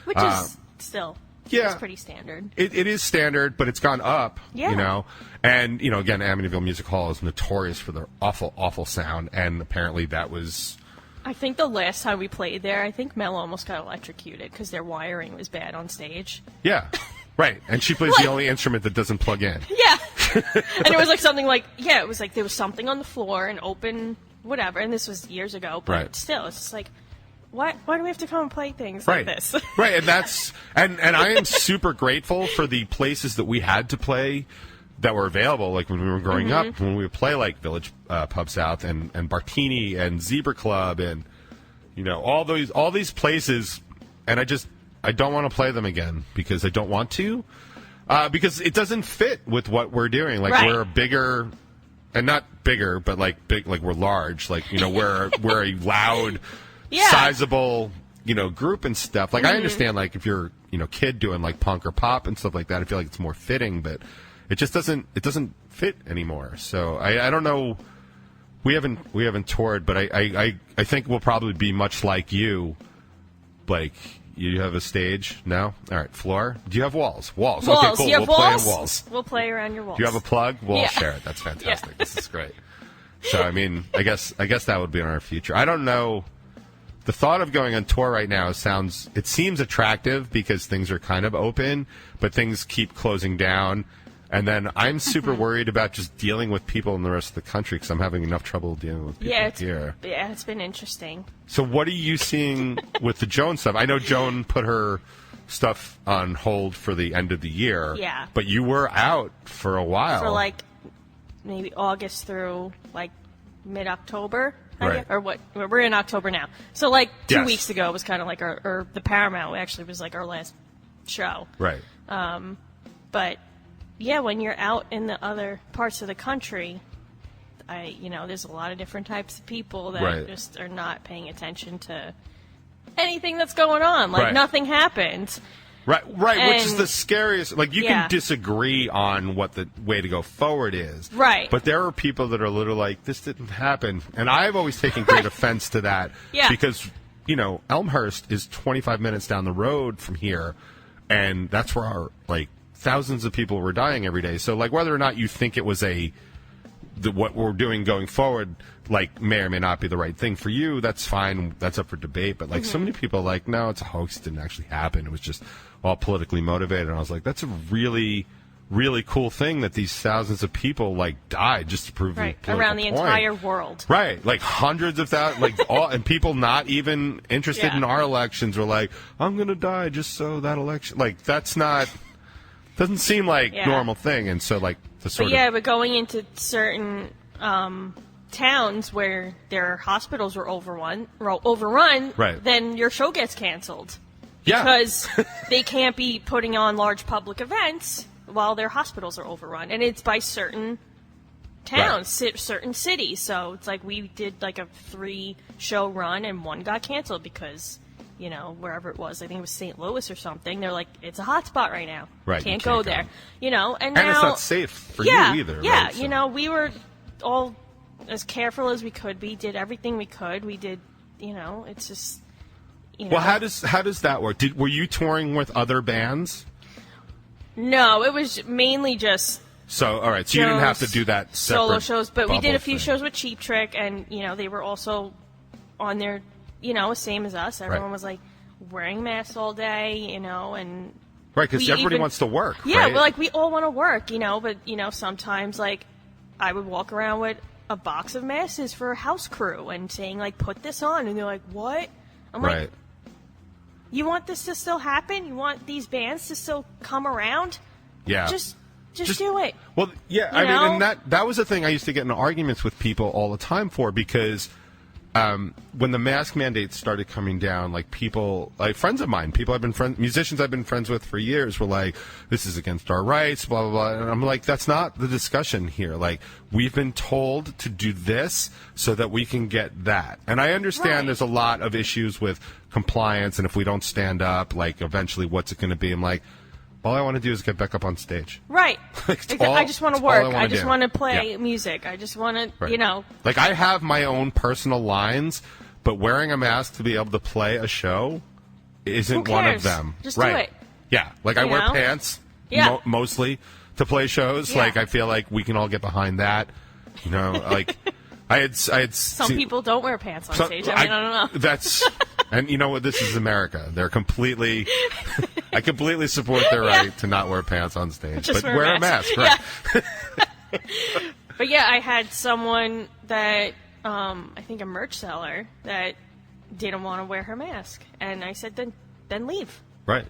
Which is still yeah. it's pretty standard. It is standard, but it's gone up. Yeah. And again, Amityville Music Hall is notorious for their awful, awful sound, and apparently that was. I think the last time we played there, I think Mel almost got electrocuted because their wiring was bad on stage. Yeah. Right. And she plays the only instrument that doesn't plug in. Yeah. And it was like something like, it was like there was something on the floor, an open whatever, and this was years ago, but Right. still, it's just like, why do we have to come and play things Right. like this? Right. And that's and I am super grateful for the places that we had to play that were available, like when we were growing up, when we would play like Village Pub South and Bartini and Zebra Club and all these places, and I don't want to play them again because I don't want to, because it doesn't fit with what we're doing. Like Right. we're bigger, and not bigger, but like big, like we're large. Like we're a loud, Yeah. sizable group and stuff. Like I understand like if you're kid doing like punk or pop and stuff like that, I feel like it's more fitting, but it just doesn't fit anymore. So I don't know. We haven't toured, but I think we'll probably be much like you. Like you have a stage? No? All right, floor. Do you have walls? Walls. Okay, cool. You have We'll play walls? on walls. We'll play around your walls. Do you have a plug? We'll Yeah. share it. That's fantastic. This is great. So I mean, I guess that would be in our future. I don't know. The thought of going on tour right now seems attractive because things are kind of open, but things keep closing down. And then I'm super worried about just dealing with people in the rest of the country because I'm having enough trouble dealing with people here. Yeah, it's been interesting. So what are you seeing with the Joan stuff? I know Joan put her stuff on hold for the end of the year. Yeah. But you were out for a while. For like maybe August through like mid-October. Right. Or what? We're in October now. So like 2 Yes. weeks ago was kind of like or the Paramount actually was like our last show. Right. But yeah, when you're out in the other parts of the country, there's a lot of different types of people that Right. just are not paying attention to anything that's going on. Like Right. nothing happened. Right, which is And- the scariest. Like, you Yeah. can disagree on what the way to go forward is. Right. But there are people that are literally like, this didn't happen. And I've always taken great offense to that. Yeah. Because, Elmhurst is 25 minutes down the road from here. And that's where our, thousands of people were dying every day. So, whether or not you think it was what we're doing going forward, may or may not be the right thing for you, that's fine. That's up for debate. But, so many people are like, no, it's a hoax. It didn't actually happen. It was just all politically motivated. And I was like, that's a really really cool thing that these thousands of people like died just to prove Right. a political Around the point. entire world. Right, like hundreds of thousands, like all, and people not even interested in our elections were like, I'm going to die just so that election, like that's not, doesn't seem like normal thing, and so like the sort of. But going into certain towns where their hospitals were overrun, right. then your show gets canceled. Yeah. Because they can't be putting on large public events while their hospitals are overrun. And it's by certain towns, certain cities. So it's like we did like a 3-show run and one got canceled because, you know, wherever it was, I think it was St. Louis or something, they're like, it's a hot spot right now. Right, Can't go there. You know, and now... And it's not safe for you either. Yeah, right? So. you know, we were all as careful as we could be, did everything we could. We did, you know, it's just... You know. Well, how does that work? Were you touring with other bands? No, it was mainly just so all right. So you didn't have to do that solo shows, but we did a few thing. shows with Cheap Trick, and you know they were also on their, you know, same as us. Everyone was like wearing masks all day, you know, and right because everybody wants to work. Yeah, right? well, like we all want to work, you know, but you know sometimes like I would walk around with a box of masks for a house crew and saying like put this on, and they're like what? I'm like. You want this to still happen? You want these bands to still come around? Yeah. Just do it. Well, yeah, I mean, and that was the thing I used to get in arguments with people all the time for, because when the mask mandates started coming down, like people, like friends of mine, musicians I've been friends with for years were like, this is against our rights, blah, blah, blah. And I'm like, that's not the discussion here. Like, we've been told to do this so that we can get that. And I understand there's a lot of issues with compliance, and if we don't stand up, like, eventually what's it going to be? I'm like, all I want to do is get back up on stage. Right. I just want to work. I just want to play Yeah. music. I just want to, you know. Like, I have my own personal lines, but wearing a mask to be able to play a show isn't one of them. Just do it. Yeah. Like, I wear pants mostly to play shows. Yeah. Like, I feel like we can all get behind that. You know, like, I had Some people don't wear pants on stage. I mean, I don't know. That's... And you know what? This is America. They're completely... I completely support their right to not wear pants on stage. Just but wear a mask, right? Yeah. But yeah, I had someone that, I think a merch seller, that didn't want to wear her mask. And I said, then leave. Right.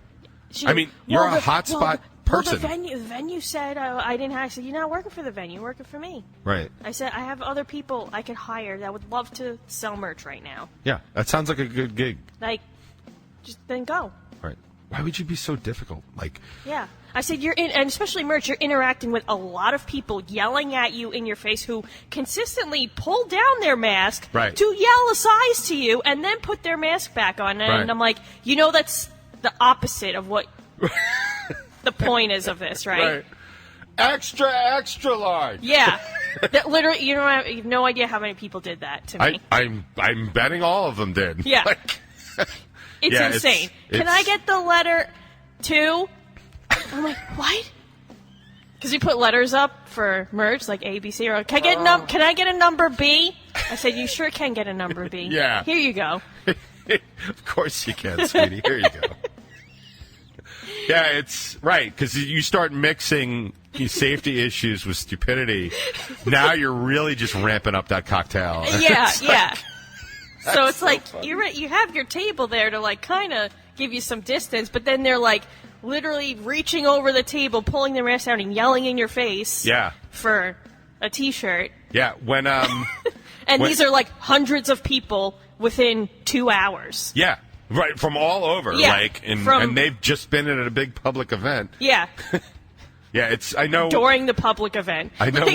She I mean, you're a hotspot person. Well, the venue said I didn't have. I said, you're not working for the venue, you're working for me. Right. I said, I have other people I could hire that would love to sell merch right now. Yeah, that sounds like a good gig. Like, just then go. Right. Why would you be so difficult? Like. Yeah. I said, and especially merch, you're interacting with a lot of people yelling at you in your face who consistently pull down their mask to yell a size to you and then put their mask back on. And I'm like, you know, that's the opposite of what the point is of this, right? Extra large. Yeah. That literally, you have no idea how many people did that to me. I'm betting all of them did. Yeah. Like, it's insane. Can I get the letter 2? I'm like, what? Because we put letters up for merch, like A, B, C. Or can I get a number B? I said, you sure can get a number B. Yeah. Here you go. Of course you can, sweetie. Here you go. Yeah, it's right, because you start mixing safety issues with stupidity. Now you're really just ramping up that cocktail. Yeah, yeah. So it's like you have your table there to like kind of give you some distance, but then they're like literally reaching over the table, pulling their mask down, and yelling in your face. Yeah. For a T-shirt. Yeah, when and these are like hundreds of people within 2 hours. Yeah. Right, from all over, and they've just been at a big public event. Yeah. Yeah, I know. During the public event. I know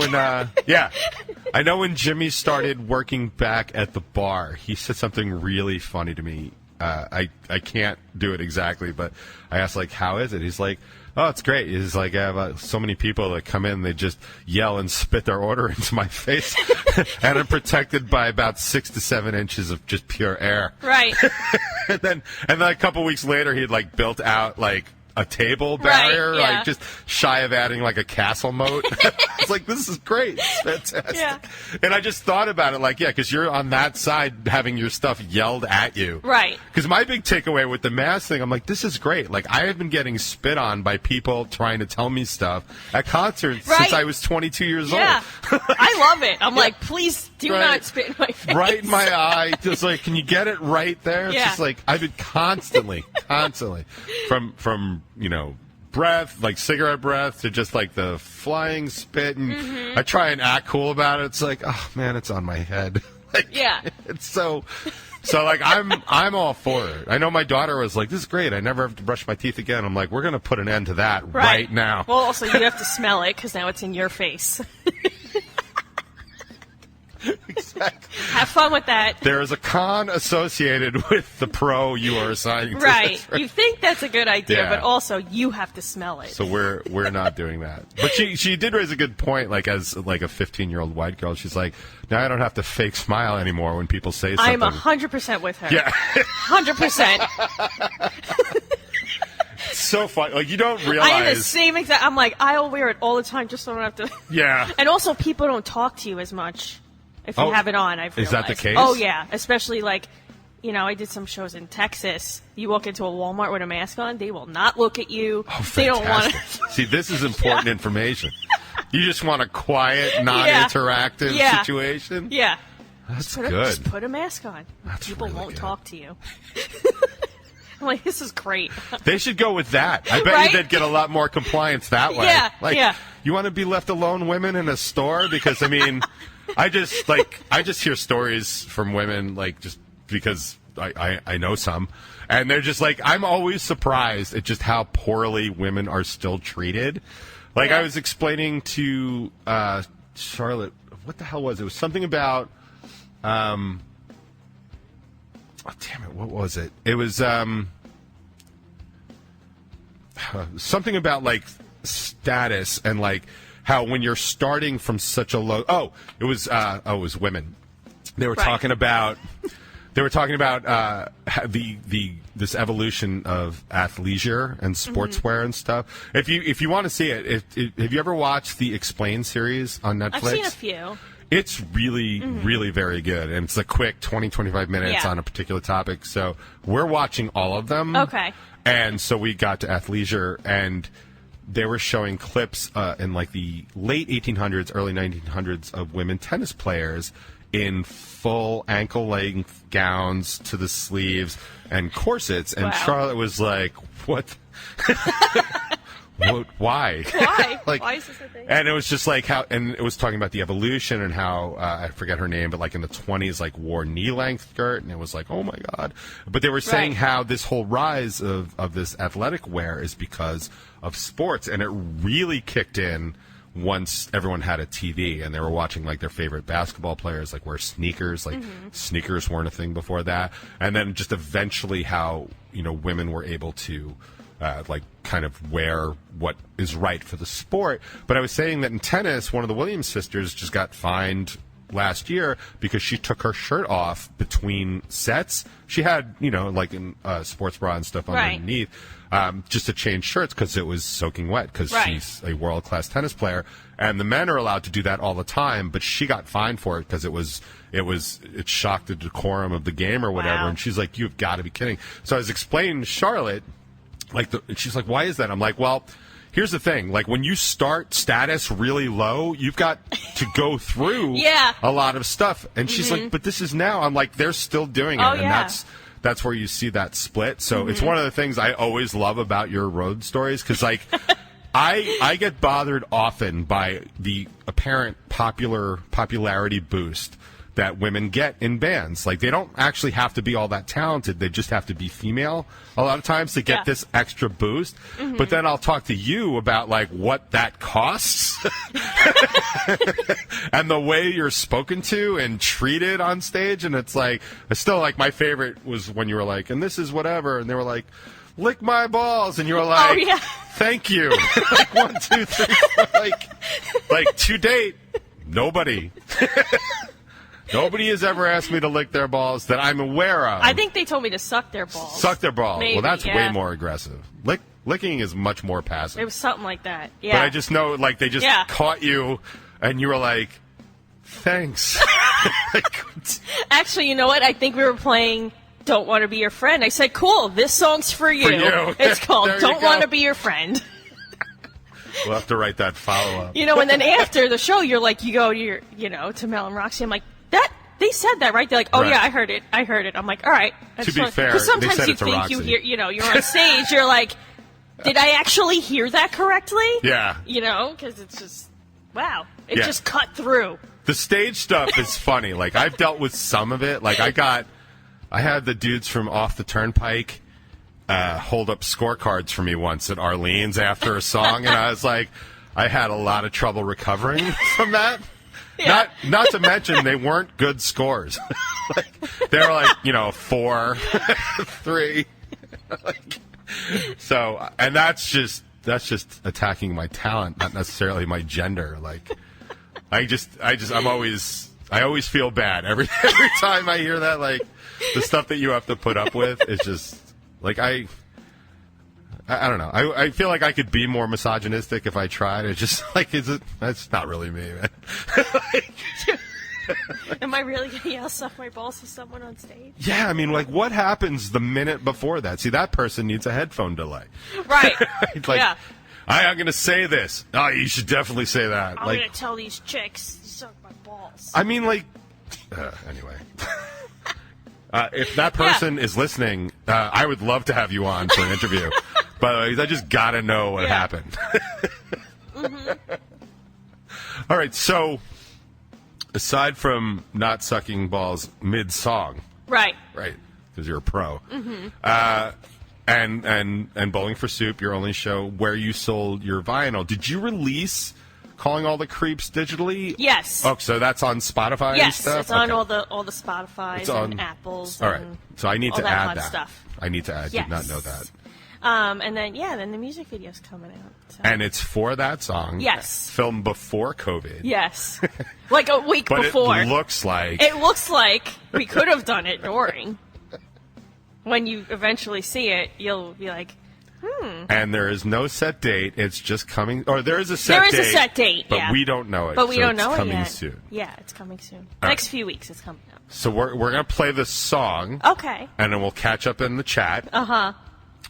I know when Jimmy started working back at the bar, he said something really funny to me. I can't do it exactly, but I asked, like, how is it? He's like, oh, it's great. He's like, I have so many people that come in, they just yell and spit their order into my face, and I'm protected by about 6 to 7 inches of just pure air. Right. and then a couple weeks later, he'd like built out like a table barrier, yeah. like just shy of adding like a castle moat. It's like, this is great. It's fantastic. Yeah. And I just thought about it like, yeah, because you're on that side having your stuff yelled at you. Right. Because my big takeaway with the mask thing, I'm like, this is great. Like, I have been getting spit on by people trying to tell me stuff at concerts Right. since I was 22 years Yeah. old. I love it. I'm like, please do Right. not spit in my face. Right in my eye. Just like, can you get it right there? It's Yeah. just like, I've been constantly, from breath, like cigarette breath, to just like the flying spit. And I try and act cool about it. It's like, oh man, it's on my head. Like, Yeah. It's so like, I'm all for it. I know my daughter was like, this is great. I never have to brush my teeth again. I'm like, we're going to put an end to that right now. Well, also, you have to smell it because now it's in your face. Exactly. Have fun with that. There is a con associated with the pro you are assigning to Right. this. You think that's a good idea, Yeah. but also you have to smell it. So we're not doing that. But she did raise a good point, like as like a 15-year-old white girl. She's like, now I don't have to fake smile anymore when people say something. I'm 100% with her. Yeah. 100%. It's so funny. Like, you don't I realize. am the same exact. I'm like, I'll wear it all the time just so I don't have to. Yeah. And also, people don't talk to you as much if you Oh, have it on. I've is that the realized. case? Oh yeah, especially like, I did some shows in Texas. You walk into a Walmart with a mask on, they will not look at you. Oh, they don't want fantastic. See, this is important information. You just want a quiet, non-interactive Yeah. situation. Yeah. That's Just good. put a mask on. That's People really won't good. talk to you. I'm like, this is great. They should go with that. I bet Right? you they'd get a lot more compliance that way. Yeah, Like, yeah. you want to be left alone, women, in a store? Because, I mean, I just hear stories from women, like, just because I know some. And they're just like, I'm always surprised at just how poorly women are still treated. Like, Yeah. I was explaining to Charlotte, what the hell was it? It was something about, oh, damn it, what was it? It was something about, like, status and, like, how when you're starting from such a low... it was women. They were Right. talking about... this evolution of athleisure and sportswear and stuff. If you want to see it, have you ever watched the Explain series on Netflix? I've seen a few. It's really, really very good. And it's a quick 20, 25 minutes Yeah. on a particular topic. So we're watching all of them. Okay. And so we got to athleisure, and they were showing clips in like the late 1800s, early 1900s of women tennis players in full ankle-length gowns to the sleeves and corsets. And Wow. Charlotte was like, what? What? Why? Why? Like, Why is this a thing? and it was just like how, and it was talking about the evolution and how, I forget her name, but like in the 20s, like wore knee-length skirt, and it was like, oh my God. But they were saying Right. how this whole rise of this athletic wear is because of sports, and it really kicked in once everyone had a TV and they were watching like their favorite basketball players like wear sneakers, like sneakers weren't a thing before that, and then just eventually how women were able to like kind of wear what is right for the sport. But I was saying that in tennis, one of the Williams sisters just got fined last year because she took her shirt off between sets. She had like in sports bra and stuff Right. underneath. Just to change shirts because it was soaking wet because Right. she's a world-class tennis player, and the men are allowed to do that all the time. But she got fined for it because it shocked the decorum of the game or whatever. Wow. And she's like, "You've got to be kidding!" So I was explaining to Charlotte, and she's like, "Why is that?" I'm like, "Well, here's the thing. Like when you start status really low, you've got to go through Yeah. a lot of stuff." And she's like, "But this is now." I'm like, "They're still doing it," Oh, and yeah. that's where you see that split. So it's one of the things I always love about your road stories because, like, I get bothered often by the apparent popularity boost that women get in bands. Like, they don't actually have to be all that talented. They just have to be female a lot of times to get Yeah. this extra boost. But then I'll talk to you about, like, what that costs and the way you're spoken to and treated on stage. And it's like, it's still like my favorite was when you were like, and this is whatever. And they were like, lick my balls. And you were like, Oh, yeah. thank you. Like 1, 2, 3, 4. Like to date, nobody. Nobody has ever asked me to lick their balls that I'm aware of. I think they told me to suck their balls. Suck their balls. Maybe, Well, that's yeah. way more aggressive. Lick Licking is much more passive. It was something like that. Yeah. But I just know, like, they just caught you, and you were like, thanks. Actually, you know what? I think we were playing Don't Want to Be Your Friend. I said, cool, this song's for you. It's called Don't Want to Be Your Friend. We'll have to write that follow-up. You know, and then after the show, you're like, you go to your, to Mel and Roxy. I'm like, they said that, right? They're like, oh, right. Yeah, I heard it. I'm like, all right. To be fair, because sometimes they said you it to think Roxy. you hear, you're on stage, you're like, did I actually hear that correctly? Yeah. Because it's just, wow. It just cut through. The stage stuff is funny. Like, I've dealt with some of it. Like, I had the dudes from Off the Turnpike hold up scorecards for me once at Arlene's after a song, and I was like, I had a lot of trouble recovering from that. Yeah. Not to mention they weren't good scores. They were like, 4, 3. So, and that's just attacking my talent, not necessarily my gender. Like, I always feel bad every time I hear that. Like, the stuff that you have to put up with is just like I don't know. I feel like I could be more misogynistic if I tried. It's just like, that's not really me, man. Am I really going to yell suck my balls to someone on stage? Yeah, I mean, like, what happens the minute before that? See, that person needs a headphone delay. Right. It's like, yeah. I'm going to say this. Oh, you should definitely say that. I'm going to tell these chicks to suck my balls. I mean, like, anyway. If that person is listening, I would love to have you on for an interview. But I just got to know what happened. All right, so aside from not sucking balls mid-song. Right, because you're a pro. And Bowling for Soup, your only show where you sold your vinyl. Did you release Calling All the Creeps digitally? Yes. Oh, so that's on Spotify and stuff? Yes, it's on all the Spotifys and Apples. All right, so I need to add that. Stuff. I need to add. Yes. Did not know that. And then the music video's coming out. So. And it's for that song. Yes. Filmed before COVID. Yes. Like a week before. It looks like we could have done it during. When you eventually see it, you'll be like, And there is no set date. It's just coming. Or there is a set date. There is a set date, but we don't know it. But we don't know it's it coming yet. soon. Yeah, it's coming soon. All Next right. few weeks, it's coming out. So we're going to play the song. Okay. And then we'll catch up in the chat. Uh-huh.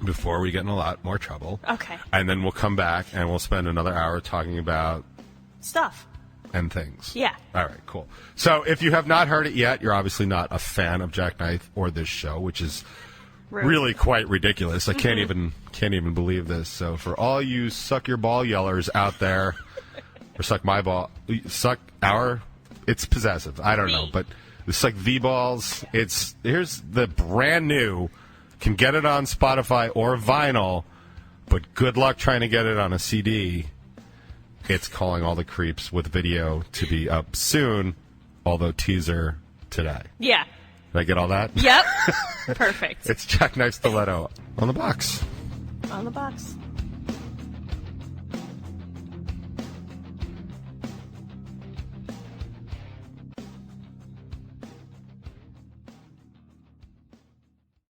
Before we get in a lot more trouble. Okay. And then we'll come back and we'll spend another hour talking about stuff and things. Yeah. All right, cool. So if you have not heard it yet, you're obviously not a fan of Jackknife or this show, which is really quite ridiculous. I can't even believe this. So for all you suck your ball yellers out there, or suck my ball, it's possessive. I don't know, but it's like the balls. Here's the brand new. Can get it on Spotify or vinyl, but good luck trying to get it on a CD. It's Calling All the Creeps with video to be up soon, although teaser today. Yeah. Did I get all that? Yep. Perfect. It's Jackknife Stiletto on the box. On the box.